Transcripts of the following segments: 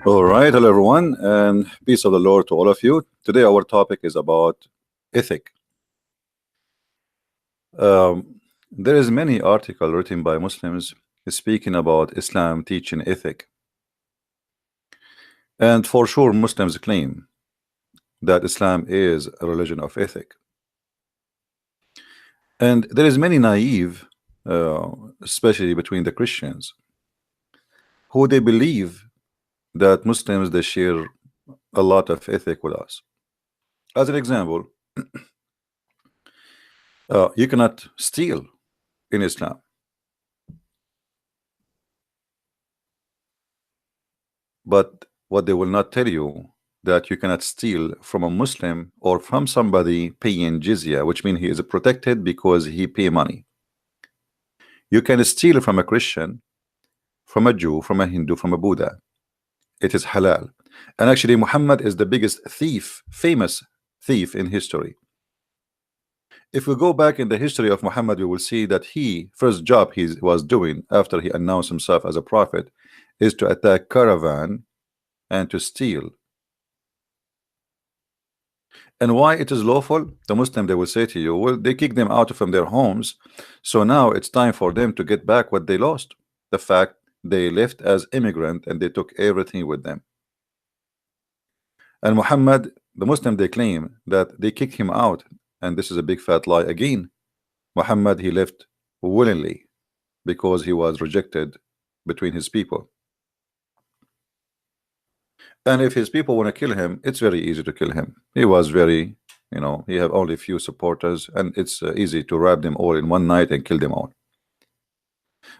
All right, hello everyone, and peace of the Lord to all of you. Today, our topic is about ethic. There is many article written by Muslims speaking about Islam teaching ethic, and for sure, Muslims claim that Islam is a religion of ethic. And there is many naive, especially between the Christians, who they believe that Muslims they share a lot of ethic with us. As an example, you cannot steal in Islam. But what they will not tell you that you cannot steal from a Muslim or from somebody paying jizya, which means he is protected because he pay money. You can steal from a Christian, from a Jew, from a Hindu, from a Buddha. It is halal. And actually Muhammad is the biggest thief, famous thief in history. If we go back in the history of Muhammad, we will see that first job he was doing after he announced himself as a prophet is to attack caravan and to steal. And why it is lawful? The Muslim they will say to you, well, they kick them out from their homes, so now it's time for them to get back what they lost. The fact they left as immigrant and they took everything with them. And Muhammad, the Muslim, they claim that they kicked him out, and this is a big fat lie again. Muhammad, he left willingly because he was rejected between his people. And if his people want to kill him, it's very easy to kill him. He was very, he have only a few supporters, and it's easy to rob them all in one night and kill them all.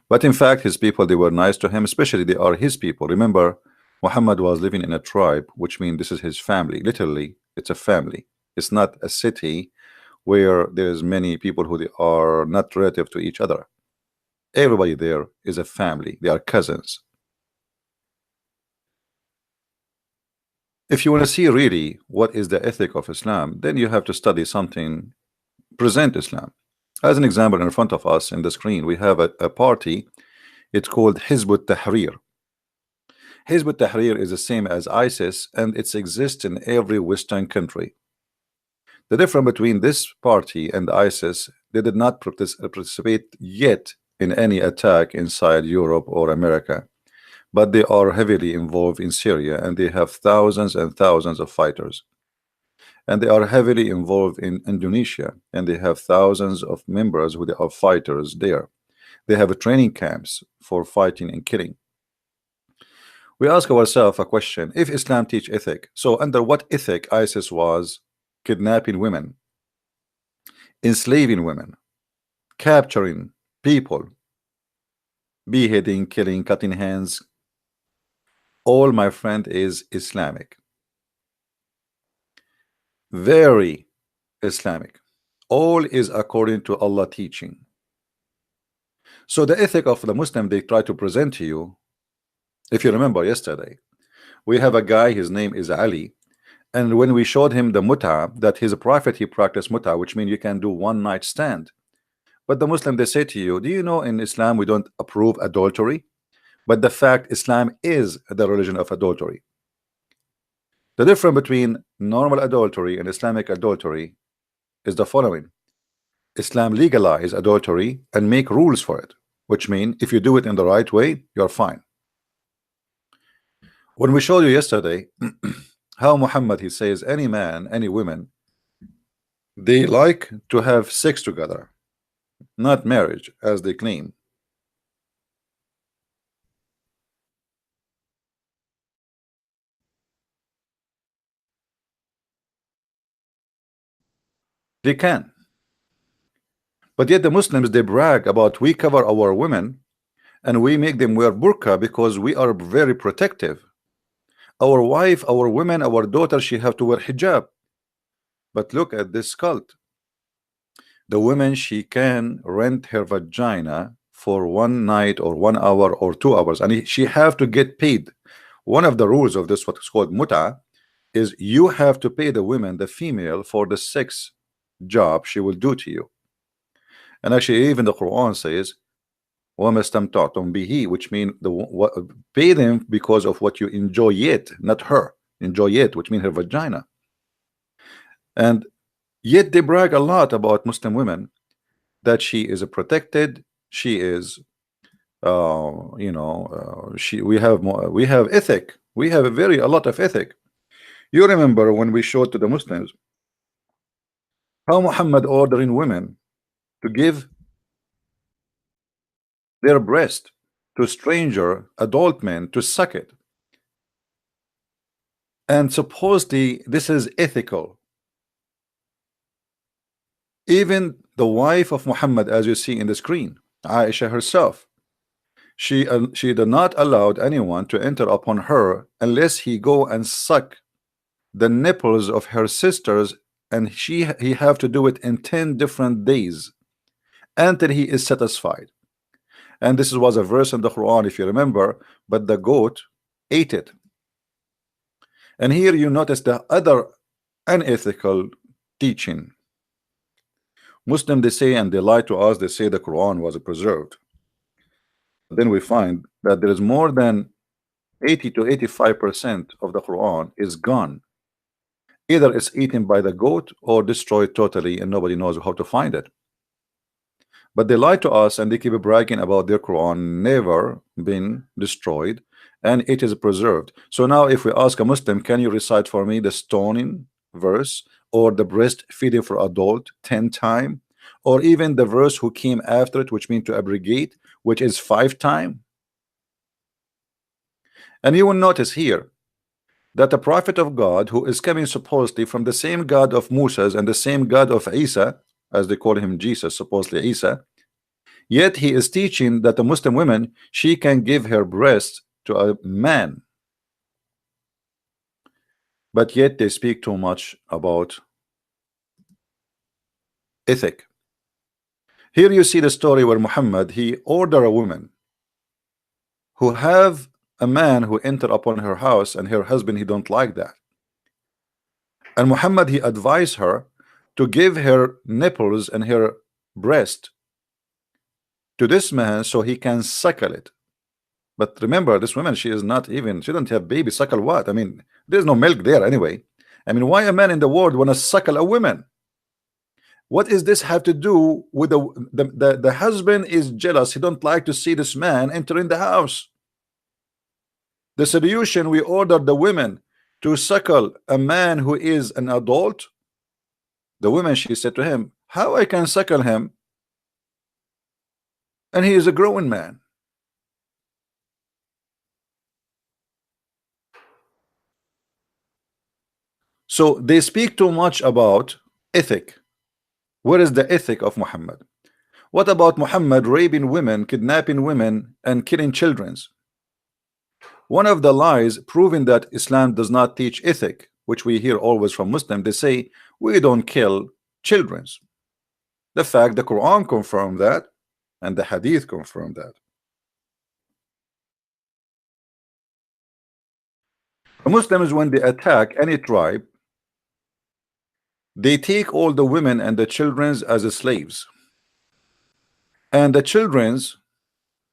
But in fact, his people, they were nice to him, especially they are his people. Remember, Muhammad was living in a tribe, which means this is his family. Literally, it's a family. It's not a city where there's many people who they are not relative to each other. Everybody there is a family. They are cousins. If you want to see really what is the ethic of Islam, then you have to study something, present Islam. As an example, in front of us in the screen, we have a party. It's called Hizb ut-Tahrir. Hizb ut-Tahrir is the same as ISIS, and it exists in every Western country. The difference between this party and ISIS, they did not participate yet in any attack inside Europe or America. But they are heavily involved in Syria, and they have thousands and thousands of fighters. And they are heavily involved in Indonesia, and they have thousands of members who are fighters there. They have training camps for fighting and killing. We ask ourselves a question: if Islam teach ethic, so under what ethic ISIS was kidnapping women, enslaving women, capturing people, beheading, killing, cutting hands? All, my friend, is Islamic. Very Islamic. All is according to Allah teaching. So the ethic of the Muslim they try to present to you, if you remember yesterday, we have a guy, his name is Ali, and when we showed him the muta, that his prophet he practiced muta, which means you can do one night stand. But the Muslim they say to you, do you know in Islam we don't approve adultery? But the fact Islam is the religion of adultery. The difference between normal adultery and Islamic adultery is the following: Islam legalize adultery and make rules for it, which means if you do it in the right way, you're fine. When we showed you yesterday how Muhammad he says any man, any woman, they like to have sex together, not marriage as they claim. They can. But yet the Muslims they brag about we cover our women and we make them wear burqa because we are very protective. Our wife, our women, our daughter, she have to wear hijab. But look at this cult. The woman, she can rent her vagina for one night or 1 hour or 2 hours, and she have to get paid. One of the rules of this, what is called muta, is you have to pay the women, the female, for the sex job she will do to you. And actually even the Quran says وَمَا اسْتَمْتَعْتُمْ بِهِ, which means pay them because of what you enjoy it, not her. Enjoy it, which means her vagina. And yet they brag a lot about Muslim women, that she is a protected, she is she we have ethic, we have a lot of ethic. You remember when we showed to the Muslims how Muhammad ordering women to give their breast to stranger adult men to suck it, and supposedly this is ethical. Even the wife of Muhammad, as you see in the screen, Aisha herself, she did not allow anyone to enter upon her unless he go and suck the nipples of her sisters, and he have to do it in 10 different days until he is satisfied. And this was a verse in the Quran, if you remember, but the goat ate it. And here you notice the other unethical teaching. Muslim, they say, and they lie to us, they say the Quran was preserved. Then we find that there is more than 80 to 85% of the Quran is gone. Either it's eaten by the goat or destroyed totally, and nobody knows how to find it. But they lie to us and they keep bragging about their Quran never been destroyed and it is preserved. So now if we ask a Muslim, can you recite for me the stoning verse or the breastfeeding for adult 10 times, or even the verse who came after it, which means to abrogate, which is 5 times? And you will notice here that the prophet of God, who is coming supposedly from the same God of Moses and the same God of Isa, as they call him Jesus, supposedly Isa, yet he is teaching that the Muslim woman, she can give her breast to a man. But yet they speak too much about ethic. Here you see the story where Muhammad, he ordered a woman who have a man who enter upon her house, and her husband, he don't like that. And Muhammad, he advised her to give her nipples and her breast to this man so he can suckle it. But remember, this woman, she is not even, she don't have baby. Suckle what? I mean, there's no milk there anyway. I mean, why a man in the world want to suckle a woman? What is this have to do with the husband is jealous, he don't like to see this man entering the house. The solution, we order the women to suckle a man who is an adult. The woman, she said to him, how I can suckle him and he is a growing man? So they speak too much about ethic. Where is the ethic of Muhammad? What about Muhammad raping women, kidnapping women, and killing children? One of the lies proving that Islam does not teach ethic, which we hear always from Muslims, they say we don't kill children. The fact the Quran confirmed that, and the Hadith confirmed that. The Muslims, when they attack any tribe, they take all the women and the children as slaves. And the children's,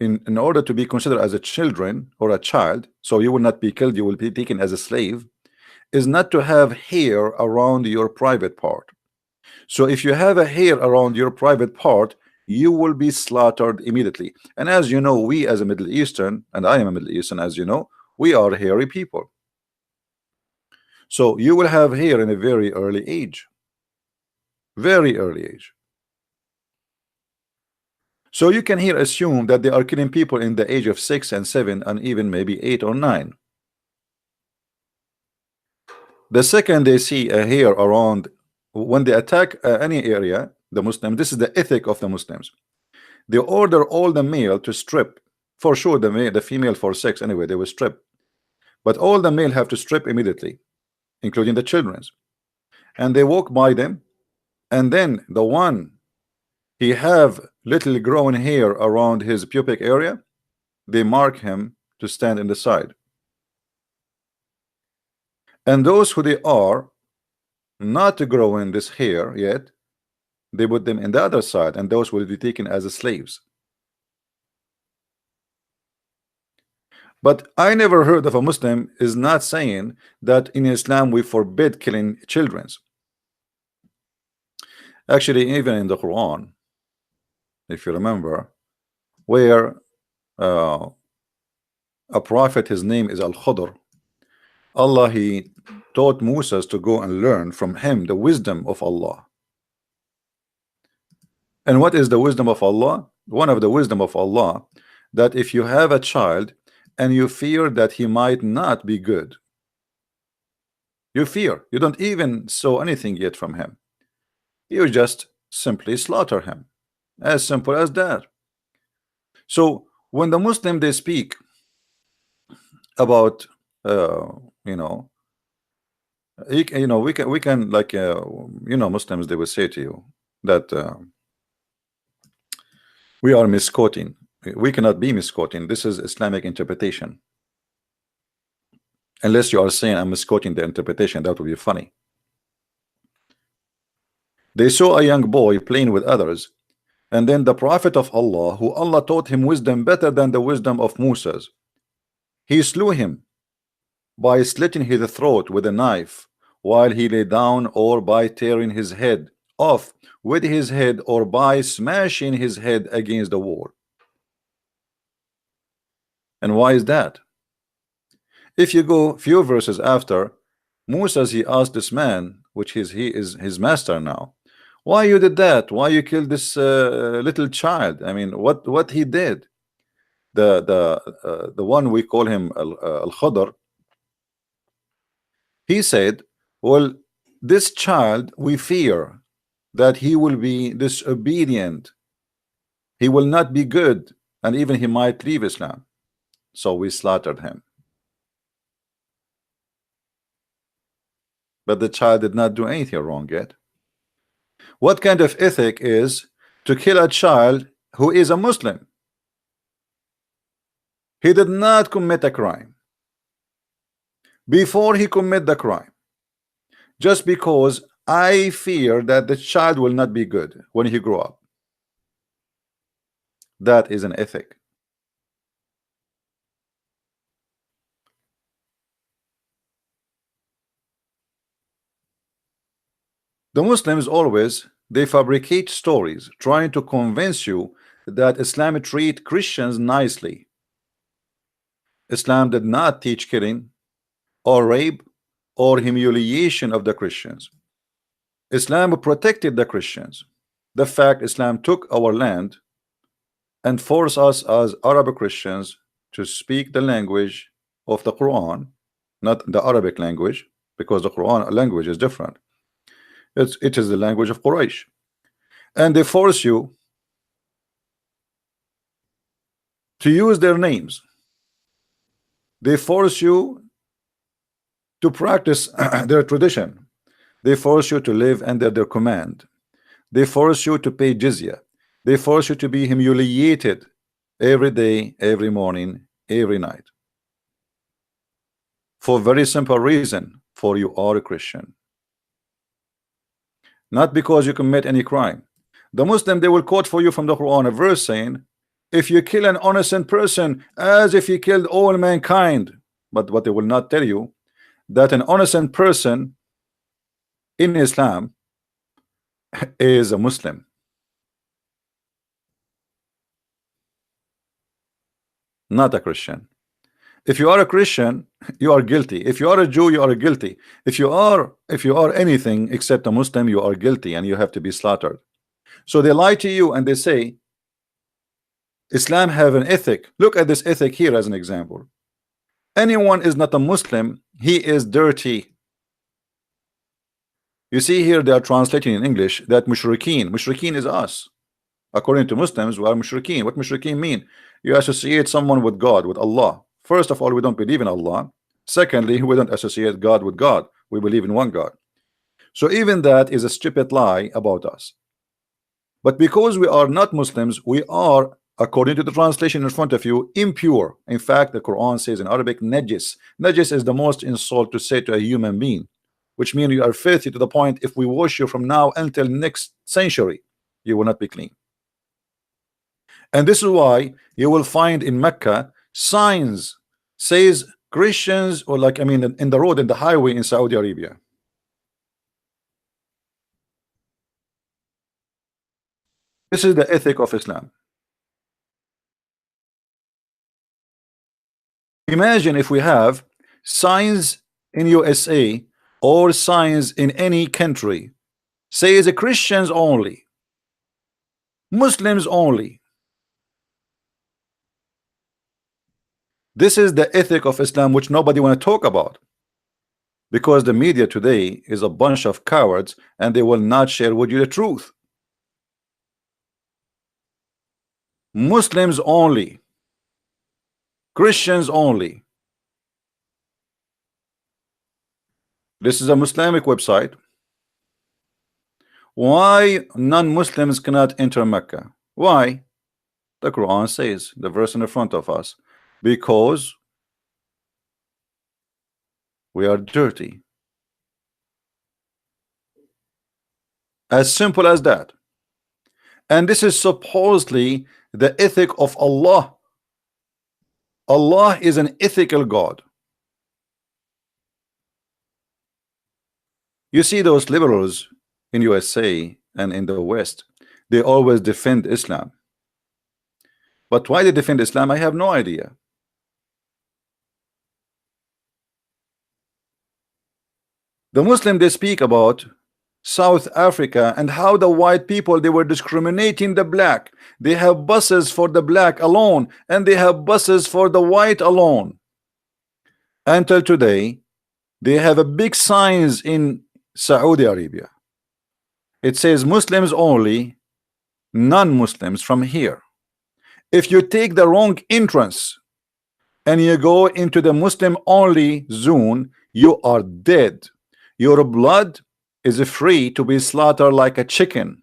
in order to be considered as a children or a child, so you will not be killed, you will be taken as a slave, is not to have hair around your private part. So if you have a hair around your private part, you will be slaughtered immediately. And as you know, we as a Middle Eastern, and I am a Middle Eastern, as you know, we are hairy people. So you will have hair in a very early age. Very early age. So you can here assume that they are killing people in the age of 6 and 7 and even maybe 8 or 9. The second they see a hair around, when they attack any area, the Muslim, this is the ethic of the Muslims. They order all the male to strip. For sure the female for sex anyway, they will strip. But all the male have to strip immediately, including the children's. And they walk by them, and then the one he have little growing hair around his pubic area, they mark him to stand in the side. And those who they are not growing this hair yet, they put them in the other side, and those will be taken as slaves. But I never heard of a Muslim is not saying that in Islam we forbid killing children. Actually, even in the Quran, if you remember, where uh, a prophet, his name is Al-Khudr, Allah, he taught Moses to go and learn from him the wisdom of Allah. And what is the wisdom of Allah? One of the wisdom of Allah, that if you have a child and you fear that he might not be good, you fear, you don't even saw anything yet from him, you just simply slaughter him, as simple as that. So when the Muslim they speak about uh, you know we can like Muslims, they will say to you that we are misquoting. We cannot be misquoting. This is Islamic interpretation. Unless you are saying I'm misquoting the interpretation, that would be funny. They saw a young boy playing with others, and then the prophet of Allah, who Allah taught him wisdom better than the wisdom of Moses, he slew him by slitting his throat with a knife while he lay down, or by tearing his head off with his head, or by smashing his head against the wall. And why is that? If you go a few verses after, Moses, he asked this man, which he is his master now, why you did that? Why you killed this little child? I mean, what he did? The one we call him Al-Khudr, he said, well, this child, we fear that he will be disobedient, he will not be good, and even he might leave Islam, so we slaughtered him. But the child did not do anything wrong yet. What kind of ethic is to kill a child who is a Muslim? He did not commit a crime. Before he commit the crime, just because I fear that the child will not be good when he grow up, that is an ethic. The Muslims always, they fabricate stories trying to convince you that Islam treat Christians nicely. Islam did not teach killing or rape or humiliation of the Christians. Islam protected the Christians. The fact Islam took our land and forced us as Arab Christians to speak the language of the Quran, not the Arabic language, because the Quran language is different. It is the language of Quraysh, and they force you to use their names. They force you to practice their tradition. They force you to live under their command. They force you to pay jizya. They force you to be humiliated every day, every morning, every night, for very simple reason, for you are a Christian, not because you commit any crime. The Muslim, they will quote for you from the Quran a verse saying, if you kill an innocent person as if you killed all mankind. But what they will not tell you, that an innocent person in Islam is a Muslim, not a Christian. If you are a Christian, you are guilty. If you are a Jew, you are guilty. If you are anything except a Muslim, you are guilty and you have to be slaughtered. So they lie to you and they say Islam have an ethic. Look at this ethic here as an example. Anyone is not a Muslim, he is dirty. You see here they are translating in English that mushrikeen is us. According to Muslims, we are mushrikeen. What mushrikeen mean? You associate someone with God, with Allah. First of all, we don't believe in Allah. Secondly, we don't associate God with God. We believe in one God. So even that is a stupid lie about us. But because we are not Muslims, we are, according to the translation in front of you, impure. In fact, the Quran says in Arabic, najis. Najis is the most insult to say to a human being, which means you are filthy to the point if we wash you from now until next century, you will not be clean. And this is why you will find in Mecca signs says Christians, or like, I mean, in the road, in the highway in Saudi Arabia. This is the ethic of Islam. Imagine if we have signs in USA or signs in any country says Christians only, Muslims only. This is the ethic of Islam, which nobody want to talk about, because the media today is a bunch of cowards and they will not share with you the truth. Muslims only, Christians only. This is a Islamic website. Why non-Muslims cannot enter Mecca? Why? The Quran says, the verse in the front of us, because we are dirty. As simple as that. And this is supposedly the ethic of Allah. Allah is an ethical God. You see those liberals in USA and in the West, they always defend Islam. But why they defend Islam, I have no idea. The Muslim, they speak about South Africa and how the white people, they were discriminating the black. They have buses for the black alone and they have buses for the white alone. Until today, they have a big signs in Saudi Arabia. It says Muslims only, non-Muslims from here. If you take the wrong entrance and you go into the Muslim only zone, you are dead. Your blood is free to be slaughtered like a chicken.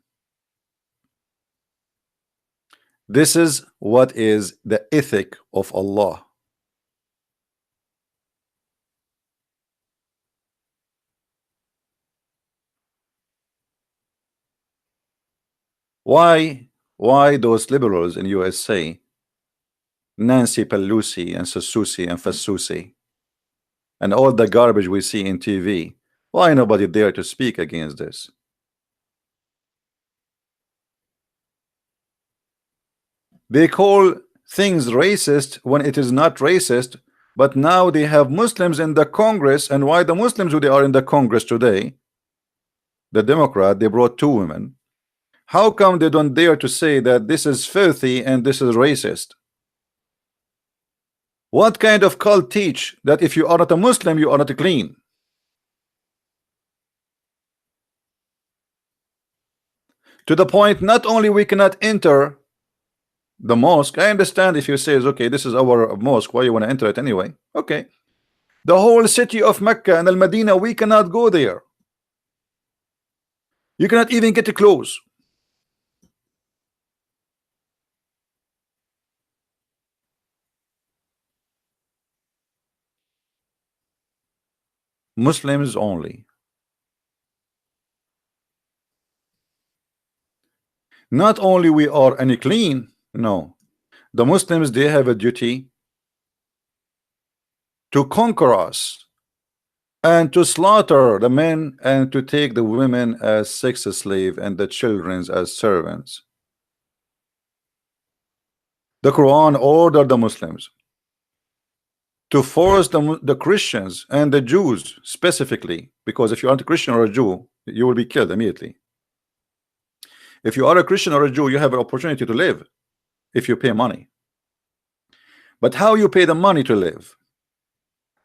This is what is the ethic of Allah. Why those liberals in USA, Nancy Pelosi and Sasusi and Fasusi, and all the garbage we see in TV, why nobody dare to speak against this? They call things racist when it is not racist, but now they have Muslims in the Congress. And why the Muslims, who they are in the Congress today, the Democrat, they brought 2 women. How come they don't dare to say that this is filthy and this is racist? What kind of cult teach that if you are not a Muslim, you are not clean? To the point, not only we cannot enter the mosque. I understand if you say, okay, this is our mosque, why you want to enter it anyway? Okay. The whole city of Mecca and Al-Madinah, we cannot go there. You cannot even get close. Muslims only. Not only we are unclean, no. The Muslims, they have a duty to conquer us and to slaughter the men and to take the women as sex slave and the children as servants. The Quran ordered the Muslims to force the Christians and the Jews specifically, because if you aren't a Christian or a Jew, you will be killed immediately. If you are a Christian or a Jew, you have an opportunity to live if you pay money. But how you pay the money to live?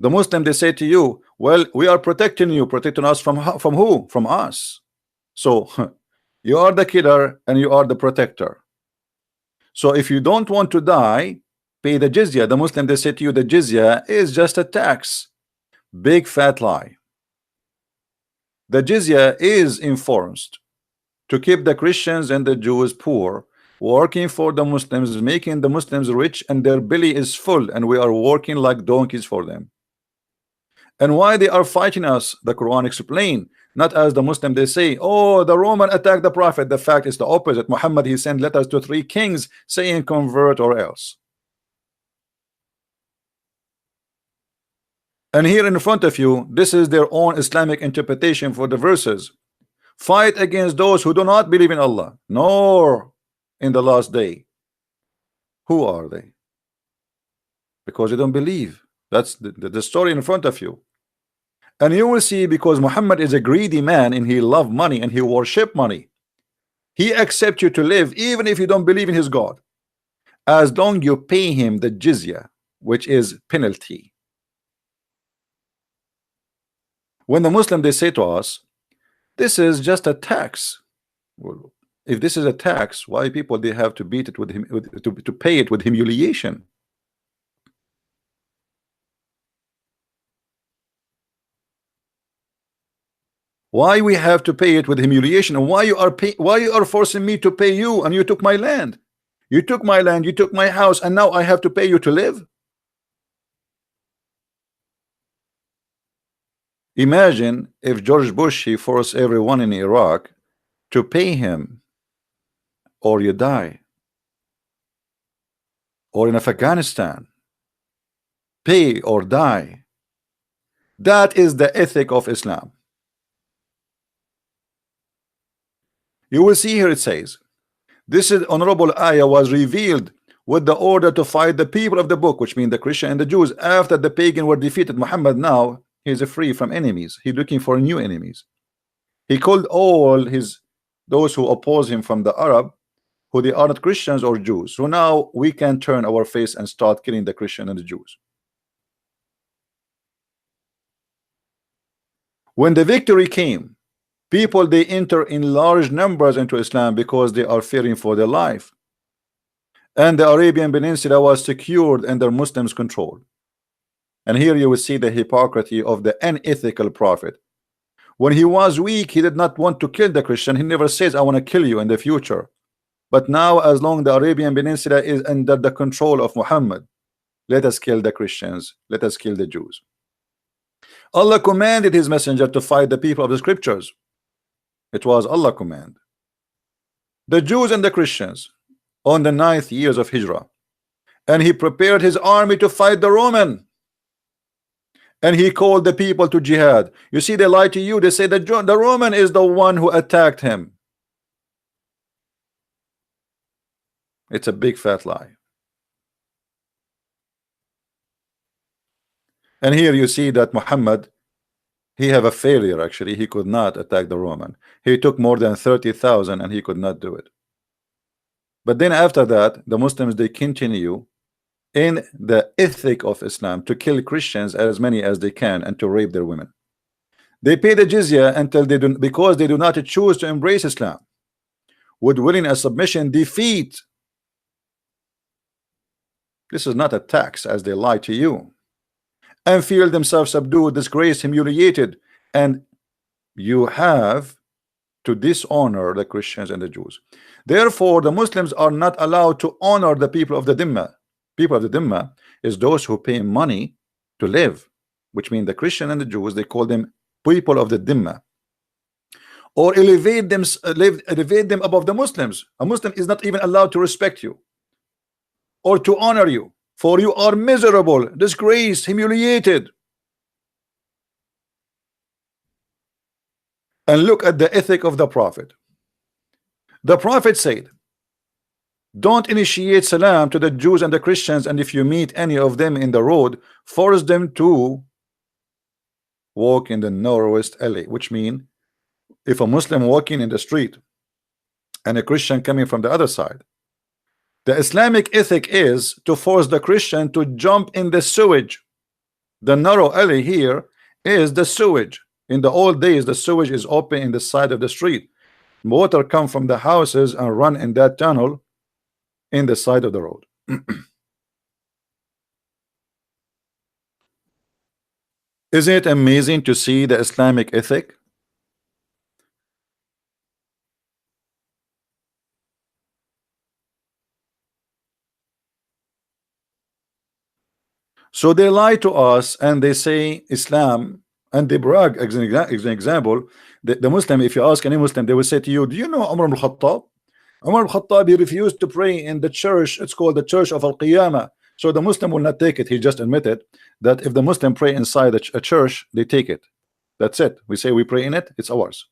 The Muslim, they say to you, well, we are protecting you. Protecting us from who? From us. So you are the killer and you are the protector. So if you don't want to die, pay the jizya. The Muslim, they say to you, the jizya is just a tax. Big fat lie. The jizya is enforced to keep the Christians and the Jews poor, working for the Muslims, making the Muslims rich, and their belly is full, and we are working like donkeys for them. And why they are fighting us, the Quran explain, not as the Muslim, they say, oh, the Roman attacked the Prophet. The fact is the opposite. Muhammad, he sent letters to 3 kings saying convert or else. And here in front of you, this is their own Islamic interpretation for the verses. Fight against those who do not believe in Allah nor in the last day. Who are they? Because they don't believe. That's the story in front of you. And you will see, because Muhammad is a greedy man and he loved money and he worship money, he accepts you to live even if you don't believe in his God, as long you pay him the jizya, which is penalty. When the Muslim, they say to us, this is just a tax. Well, if this is a tax, why people they have to beat it with him, to pay it with humiliation? Why we have to pay it with humiliation? And why you are forcing me to pay you? And you took my land, you took my land, you took my house, and now I have to pay you to live? Imagine if George Bush, he forced everyone in Iraq to pay him or you die, or in Afghanistan, pay or die. That is the ethic of Islam. You will see here it says, this is honorable ayah was revealed with the order to fight the people of the book, which means the Christian and the Jews, after the pagan were defeated. Muhammad now he is free from enemies. He's looking for new enemies. He called all those who oppose him from the Arab, who they are not Christians or Jews. So now we can turn our face and start killing the Christian and the Jews. When the victory came, people they enter in large numbers into Islam because they are fearing for their life, and the Arabian Peninsula was secured under Muslims' control. And here you will see the hypocrisy of the unethical prophet. When he was weak, he did not want to kill the Christian. He never says, I want to kill you in the future. But now, as long the Arabian Peninsula is under the control of Muhammad, let us kill the Christians, let us kill the Jews. Allah commanded his messenger to fight the people of the scriptures. It was Allah command. The Jews and the Christians on the 9th years of Hijrah, and he prepared his army to fight the Roman, and he called the people to jihad. You see, they lie to you. They say that the Roman is the one who attacked him. It's a big fat lie. And here you see that Muhammad, he have a failure. Actually, he could not attack the Roman. He took more than 30,000 and he could not do it. But then after that, the Muslims, they continue in the ethic of Islam to kill Christians as many as they can and to rape their women. They pay the jizya until they do, because they do not choose to embrace Islam. Would willing a submission defeat? This is not a tax, as they lie to you, and feel themselves subdued, disgraced, humiliated, and you have to dishonor the Christians and the Jews. Therefore, the Muslims are not allowed to honor the people of the Dhimma. People of the Dhimma is those who pay money to live, which means the Christian and the Jews, they call them people of the Dhimma, or elevate them above the Muslims. A Muslim is not even allowed to respect you or to honor you, for you are miserable, disgraced, humiliated. And look at the ethic of the Prophet. The Prophet said, don't initiate salam to the Jews and the Christians, and if you meet any of them in the road, force them to walk in the narrowest alley, which means if a Muslim walking in the street and a Christian coming from the other side, the Islamic ethic is to force the Christian to jump in the sewage. The narrow alley here is the sewage. In the old days, the sewage is open in the side of the street. Water come from the houses and run in that tunnel in the side of the road. Isn't it amazing to see the Islamic ethic? So they lie to us and they say Islam, and they brag. As an example, the Muslim, if you ask any Muslim, they will say to you, do you know Umar ibn Khattab? Umar ibn Khattab, he refused to pray in the church. It's called the Church of Al-Qiyamah, So the Muslim will not take it. He just admitted that if the Muslim pray inside a church, they take it. That's it. We say we pray in it, it's ours.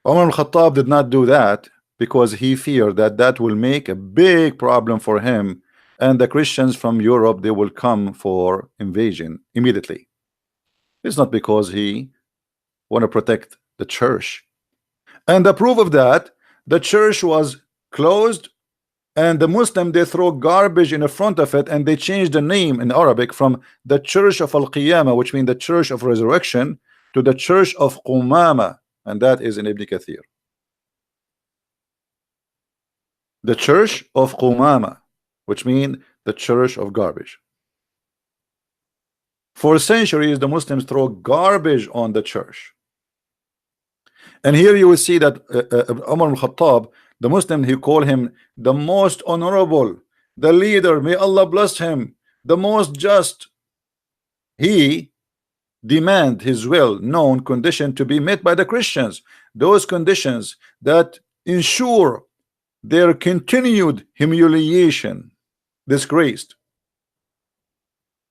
Umar al-Khattab did not do that because he feared that that will make a big problem for him, and the Christians from Europe, they will come for invasion immediately. It's not because he want to protect the church. And the proof of that, the church was closed, and the Muslim, they throw garbage in the front of it, and they changed the name in Arabic from the Church of Al-Qiyamah, which means the Church of Resurrection, to the Church of Qumama, and that is in Ibn Kathir. The Church of Qumama, which means the Church of Garbage. For centuries, the Muslims throw garbage on the church. And here you will see that Umar al-Khattab, the Muslim, he called him the most honorable, the leader, may Allah bless him, the most just. He demand his well-known condition to be met by the Christians, those conditions that ensure their continued humiliation, disgraced.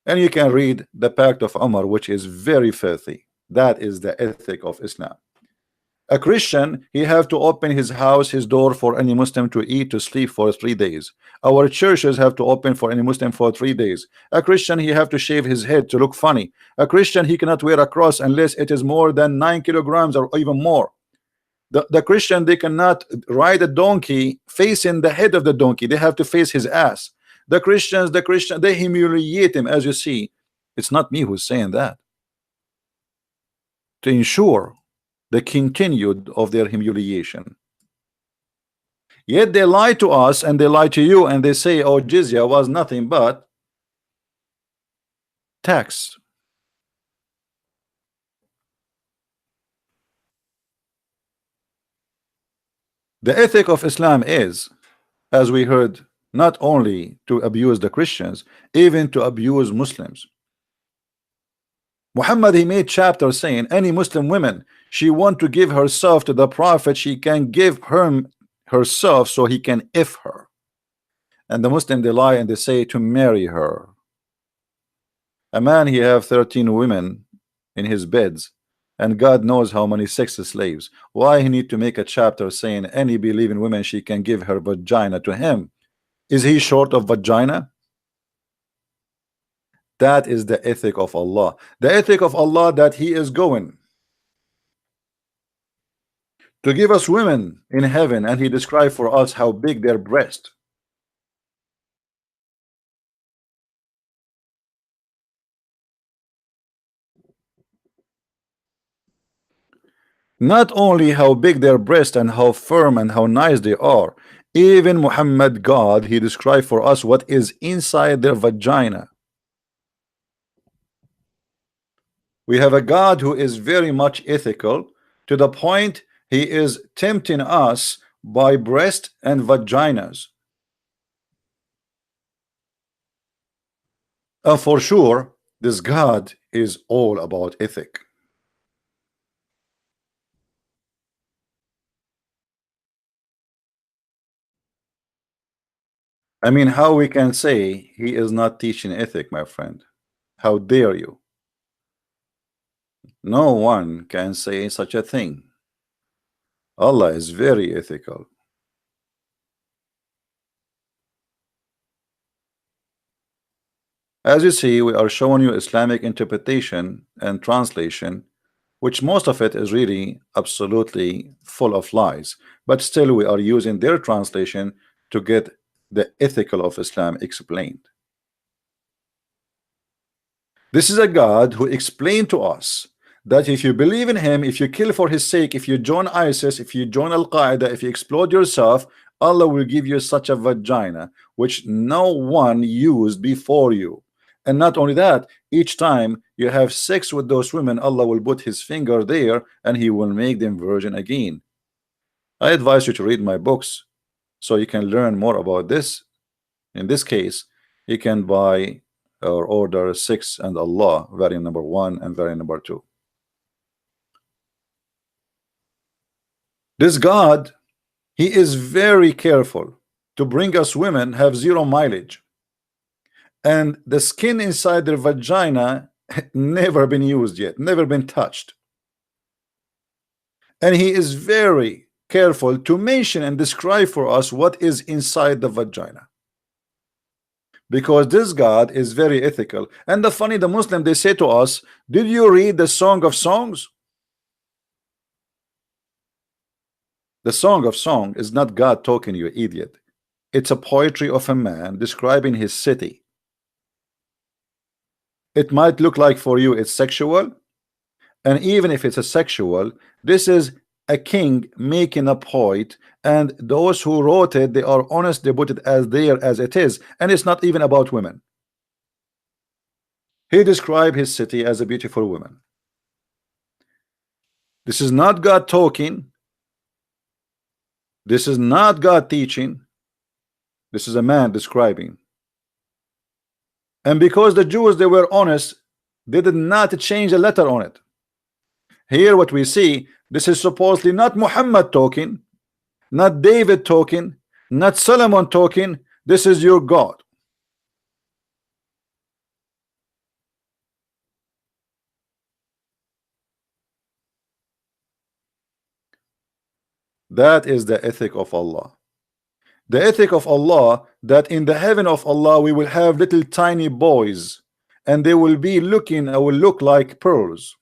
And you can read the Pact of Umar, which is very filthy. That is the ethic of Islam. A Christian, he have to open his house, his door for any Muslim to eat, to sleep for 3 days. Our churches have to open for any Muslim for 3 days. A Christian, he have to shave his head to look funny. A Christian, he cannot wear a cross unless it is more than 9 kilograms or even more. The Christian, they cannot ride a donkey facing the head of the donkey. They have to face his ass. The Christians, they humiliate him, as you see. It's not me who's saying that. To ensure the continued of their humiliation. Yet they lie to us, and they lie to you, and they say, oh, jizya was nothing but tax. The ethic of Islam is, as we heard, not only to abuse the Christians, even to abuse Muslims. Muhammad, he made chapters saying any Muslim woman, she want to give herself to the Prophet, she can give herself so he can if her. And the Muslim, they lie and they say to marry her. A man, he have 13 women in his beds, and God knows how many sex slaves. Why he need to make a chapter saying any believing woman, she can give her vagina to him? Is he short of vagina? That is the ethic of Allah. The ethic of Allah, that he is going to give us women in heaven, and he described for us how big their breast. Not only how big their breast and how firm and how nice they are, even Muhammad, God, he described for us what is inside their vagina. We have a God who is very much ethical, to the point he is tempting us by breast and vaginas. And for sure, this God is all about ethic. I mean, how we can say he is not teaching ethic, my friend? How dare you? No one can say such a thing. Allah is very ethical. As you see, we are showing you Islamic interpretation and translation, which most of it is really absolutely full of lies, but still we are using their translation to get the ethical of Islam explained. This is a God who explained to us that if you believe in him, if you kill for his sake, if you join ISIS, if you join Al-Qaeda, if you explode yourself, Allah will give you such a vagina which no one used before you. And not only that, each time you have sex with those women, Allah will put his finger there and he will make them virgin again. I advise you to read my books so you can learn more about this. In this case, you can buy or order 6 and Allah, variant number 1 and variant number 2. This God, he is very careful to bring us women have zero mileage, and the skin inside their vagina never been used yet, never been touched. And he is very careful to mention and describe for us what is inside the vagina, because this God is very ethical. And the Muslim, they say to us, did you read the Song of Songs? The Song of Song is not God talking, you idiot. It's a poetry of a man describing his city. It might look like for you it's sexual, and even if it's a sexual, this is a king making a point, and those who wrote it, they are honest, they put it as there as it is, and it's not even about women. He described his city as a beautiful woman. This is not God talking. This is not God teaching. This is a man describing. And because the Jews, they were honest, they did not change a letter on it. Here what we see, this is supposedly not Muhammad talking, not David talking, not Solomon talking. This is your God. That is the ethic of Allah. The ethic of Allah, that in the heaven of Allah we will have little tiny boys, and they will be looking, will look like pearls.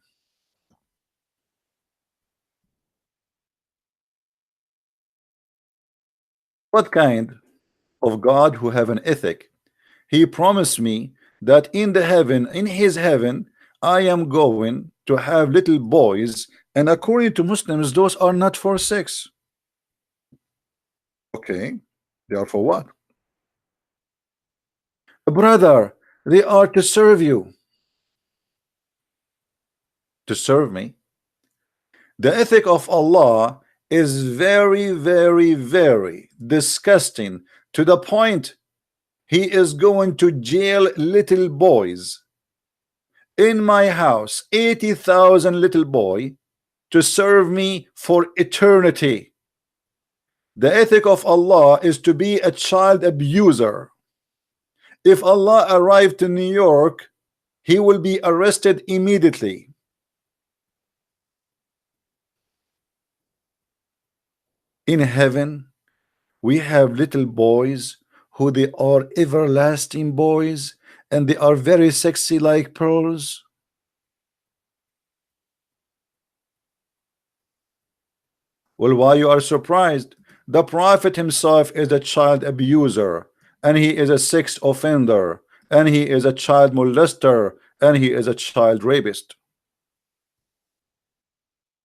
What kind of God who have an ethic? He promised me that in the heaven, in his heaven, I am going to have little boys, and according to Muslims, those are not for sex. Okay, they are for what? Brother, they are to serve you. To serve me. The ethic of Allah is very, very, very disgusting, to the point he is going to jail little boys in my house, 80,000 little boy, to serve me for eternity. The ethic of Allah is to be a child abuser. If Allah arrived to New York, he will be arrested immediately. In heaven, we have little boys who they are everlasting boys, and they are very sexy like pearls. Well, why you are surprised? The Prophet himself is a child abuser, and he is a sex offender, and he is a child molester, and he is a child rapist.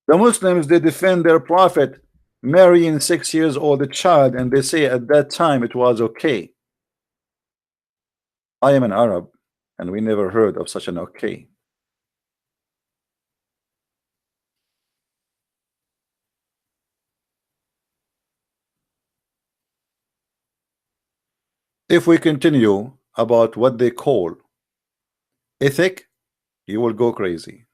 The Muslims, they defend their Prophet marrying 6 years old child, and they say at that time it was okay. I am an Arab, and we never heard of such an okay. If we continue about what they call ethic, you will go crazy.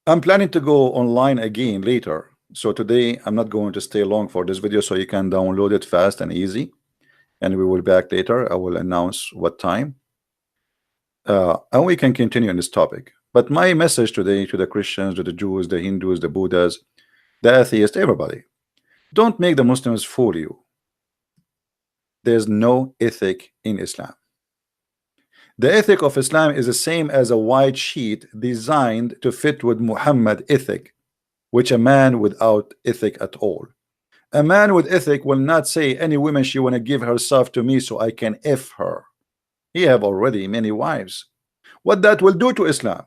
I'm planning to go online again later, so today I'm not going to stay long for this video, so you can download it fast and easy, and we will be back later. I will announce what time, and we can continue on this topic. But my message today to the Christians, to the Jews, the Hindus, the Buddhas, the atheists, everybody, don't make the Muslims fool you. There's no ethic in Islam. The ethic of Islam is the same as a white sheet designed to fit with Muhammad ethic, which a man without ethic at all. A man with ethic will not say any woman she want to give herself to me so I can F her. He have already many wives. What that will do to Islam?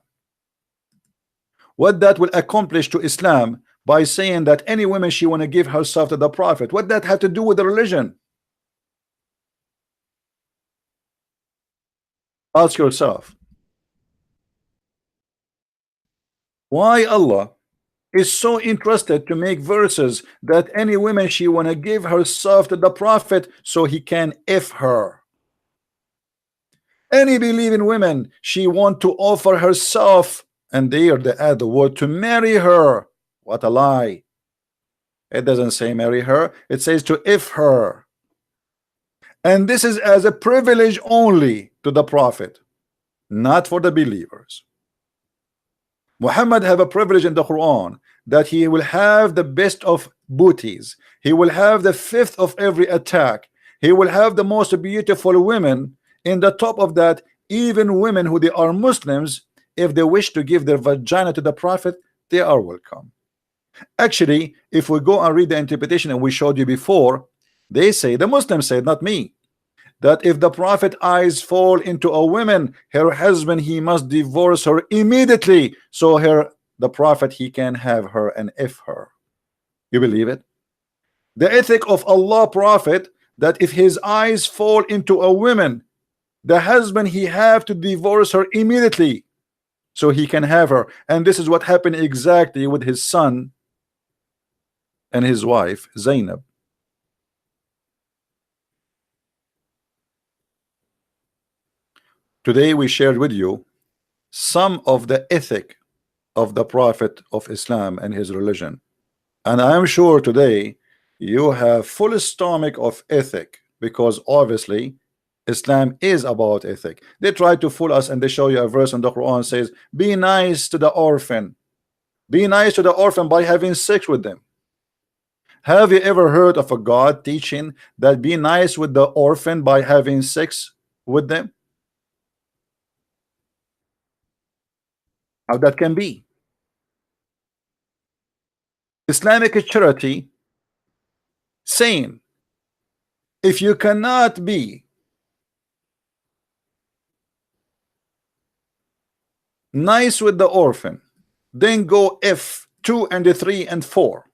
What that will accomplish to Islam by saying that any woman she want to give herself to the Prophet? What that have to do with the religion? Ask yourself. Why Allah is so interested to make verses that any woman she want to give herself to the Prophet so he can F her? Any believing women, she want to offer herself And there they add the word to marry her. What a lie. It doesn't say marry her, it says to if her. And this is as a privilege only to the prophet, not for the believers. Muhammad have a privilege in the Quran that he will have the best of booties. He will have the fifth of every attack. He will have the most beautiful women. In the top of that, even women who they are Muslims, if they wish to give their vagina to the prophet, they are welcome. Actually, if we go and read the interpretation and we showed you before, they say, the Muslims say, not me, that if the prophet eyes fall into a woman, her husband, he must divorce her immediately, so the prophet, he can have her and if her. You believe it? The ethic of Allah prophet, that if his eyes fall into a woman, the husband, he have to divorce her immediately so he can have her. And this is what happened exactly with his son and his wife Zainab. Today we shared with you some of the ethic of the prophet of Islam and his religion, and I am sure today you have full stomach of ethic, because obviously Islam is about ethic. They try to fool us and they show you a verse in the Quran says, be nice to the orphan. Be nice to the orphan by having sex with them. Have you ever heard of a God teaching that be nice with the orphan by having sex with them? How that can be? Islamic charity saying, if you cannot be nice with the orphan, then go F 2 and 3 and 4.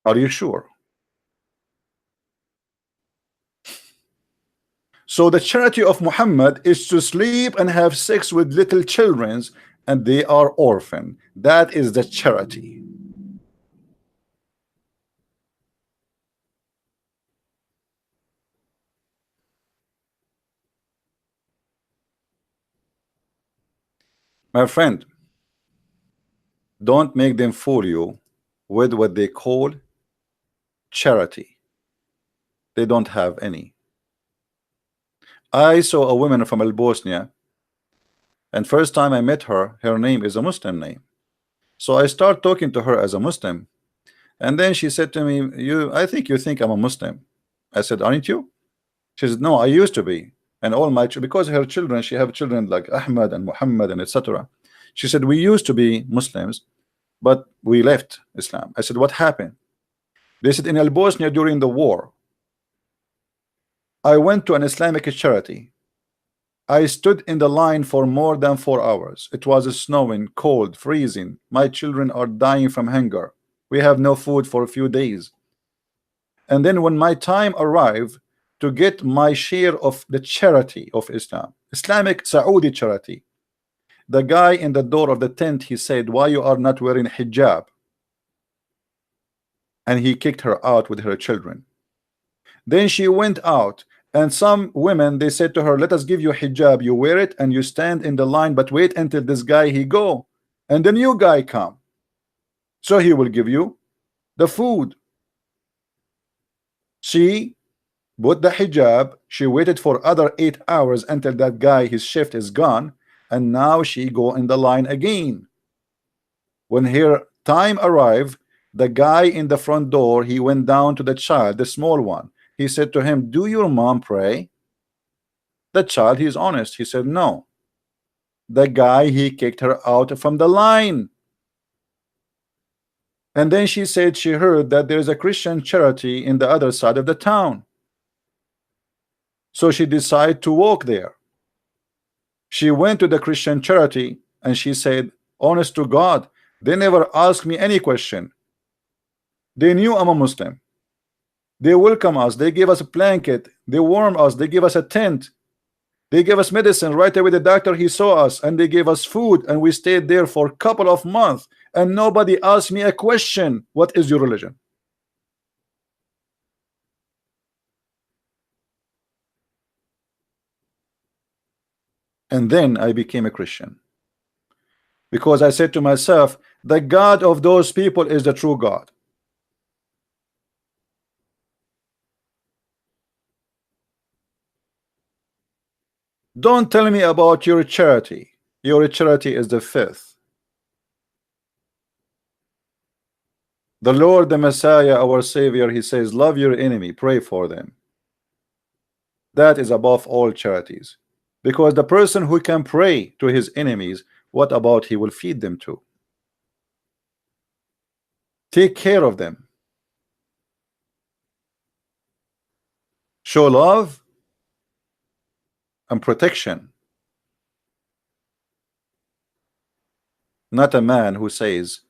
Are you sure? So the charity of Muhammad is to sleep and have sex with little children, and they are orphan. That is the charity. My friend, don't make them fool you with what they call charity. They don't have any. I saw a woman from Bosnia, and first time I met her, her name is a Muslim name. So I start talking to her as a Muslim, and then she said to me, I think you think I'm a Muslim. I said, aren't you? She said, no, I used to be. And all my because her children, she have children like Ahmad and Muhammad and etc. She said, we used to be Muslims, but we left Islam. I said, what happened? They said, in Bosnia during the war, I went to an Islamic charity. I stood in the line for more than 4 hours. It was snowing, cold, freezing. My children are dying from hunger. We have no food for a few days. And then when my time arrived to get my share of the charity of Islam, Islamic Saudi charity, the guy in the door of the tent, he said, why you are not wearing hijab? And he kicked her out with her children. Then she went out, and some women, they said to her, let us give you hijab, you wear it and you stand in the line, but wait until this guy he go and the new guy come, so he will give you the food. She put the hijab, she waited for other 8 hours until that guy, his shift is gone, and now she go in the line again. When her time arrived, the guy in the front door, he went down to the child, the small one. He said to him, do your mom pray? The child, he's honest, he said no. The guy, he kicked her out from the line. And then she said she heard that there's a Christian charity in the other side of the town. So she decided to walk there. She went to the Christian charity and she said, honest to God, they never asked me any question. They knew I'm a Muslim. They welcome us, they gave us a blanket, they warm us, they give us a tent, they gave us medicine. Right away the doctor, he saw us, and they gave us food, and we stayed there for a couple of months, and nobody asked me a question, what is your religion? And then I became a Christian, because I said to myself, the God of those people is the true God. Don't tell me about your charity. Your charity is the fifth. The Lord, the Messiah, our Savior, he says, love your enemy, pray for them. That is above all charities. Because the person who can pray to his enemies, what about he will feed them to? Take care of them. Show love and protection. Not a man who says,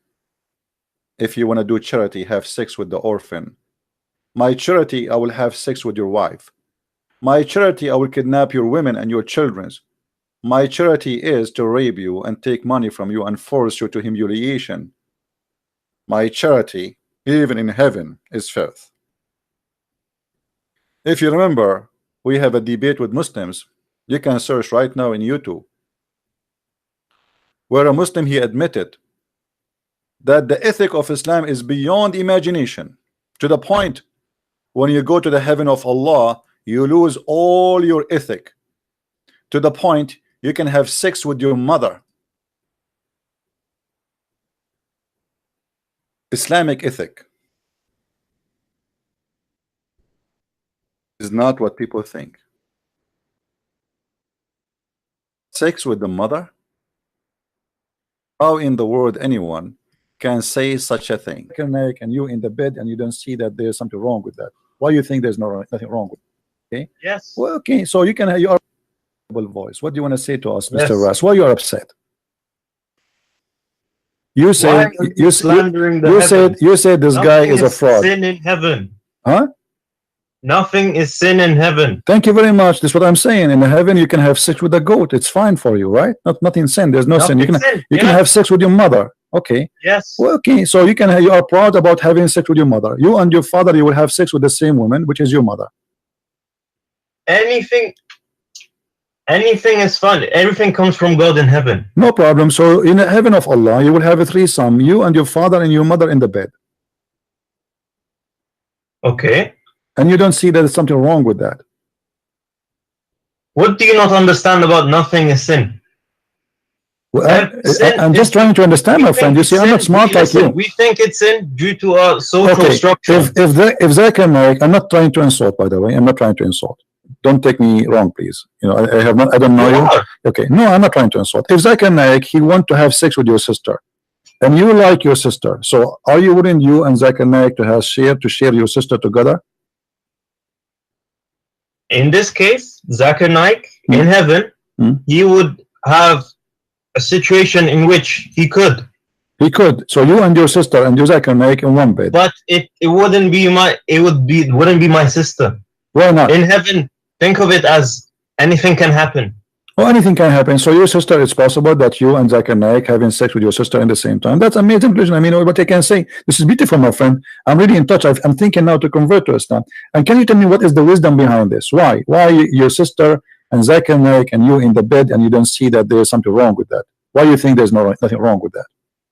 if you want to do charity, have sex with the orphan. My charity, I will have sex with your wife. My charity, I will kidnap your women and your children. My charity is to rape you and take money from you and force you to humiliation. My charity, even in heaven, is filth. If you remember, we have a debate with Muslims. You can search right now in YouTube, where a Muslim, he admitted that the ethic of Islam is beyond imagination, to the point when you go to the heaven of Allah, you lose all your ethic, to the point you can have sex with your mother. Islamic ethic is not what people think. Sex with the mother? How in the world anyone can say such a thing? And you in the bed and you don't see that there's something wrong with that. Why you think there's nothing wrong with it? Okay. Yes. Well, okay. So you can have your voice. What do you want to say to us, Yes. Mr. Ras? Why you are upset? You said Why are you slandering the heavens? you said this Nothing guy is a fraud. Sin in heaven. Huh? Nothing is sin in heaven. Thank you very much. That's what I'm saying. In heaven, you can have sex with a goat. It's fine for you, right? Nothing sin. There's no sin. You can have sex with your mother. Okay. Yes. Well, okay. So you are proud about having sex with your mother. You and your father, you will have sex with the same woman, which is your mother. Anything is fun. Everything comes from God in heaven. No problem. So in the heaven of Allah, you will have a threesome. You and your father and your mother in the bed. Okay. And you don't see that there's something wrong with that. What do you not understand about nothing is sin? Well, I'm just trying to understand, my friend. You see, I'm not smart like you. We think it's sin due to our social structure. If Zakir Naik, I'm not trying to insult, by the way. I'm not trying to insult. Don't take me wrong, please. You know, I don't know you. Okay, no, I'm not trying to insult. If Zakir Naik, he want to have sex with your sister, and you like your sister, so are you willing, you and Zakir Naik, to share your sister together? In this case, Zakir Naik, in heaven, he would have a situation in which he could. He could. So you and your sister and your Zakir Naik in one bed. But it wouldn't be my sister. Why not? In heaven, think of it as anything can happen. Well, anything can happen. So your sister, it's possible that you and Zakir Naik having sex with your sister in the same time. That's amazing conclusion. I mean, what I can say, this is beautiful, my friend. I'm really in touch. I'm thinking now to convert to Islam. And can you tell me what is the wisdom behind this? Why your sister and Zakir Naik and you in the bed and you don't see that there's something wrong with that? Why do you think there's nothing wrong with that?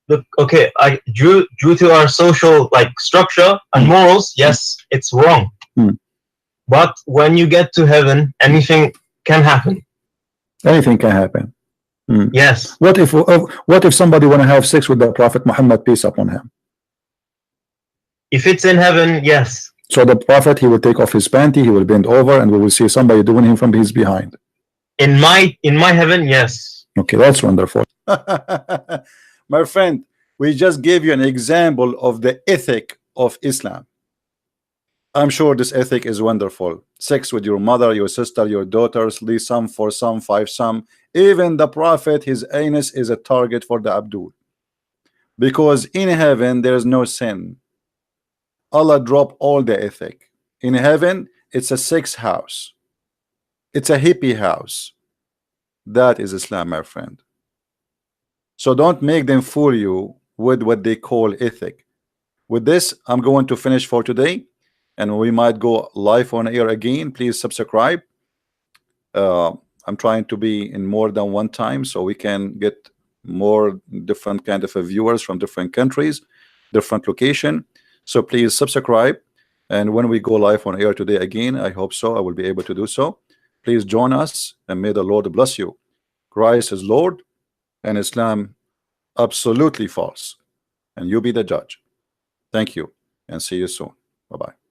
Look, okay, due to our social structure and morals, yes, it's wrong. But when you get to heaven, anything can happen. Anything can happen. Yes. What if somebody want to have sex with the Prophet Muhammad, peace upon him? If it's in heaven, yes. So the Prophet, he will take off his panty, he will bend over, and we will see somebody doing him from his behind. In my heaven, yes. Okay, that's wonderful. My friend, we just gave you an example of the ethic of Islam. I'm sure this ethic is wonderful. Sex with your mother, your sister, your daughters, leave some for some, five some. Even the Prophet, his anus is a target for the Abdul. Because in heaven, there is no sin. Allah dropped all the ethic. In heaven, it's a sex house. It's a hippie house. That is Islam, my friend. So don't make them fool you with what they call ethic. With this, I'm going to finish for today. And we might go live on air again. Please subscribe. I'm trying to be in more than one time so we can get more different kind of viewers from different countries, different location. So please subscribe, and when we go live on air today again, I hope so I will be able to do so. Please join us, and may the Lord bless you. Christ is Lord and Islam absolutely false, and you be the judge. Thank you, and see you soon. Bye-bye.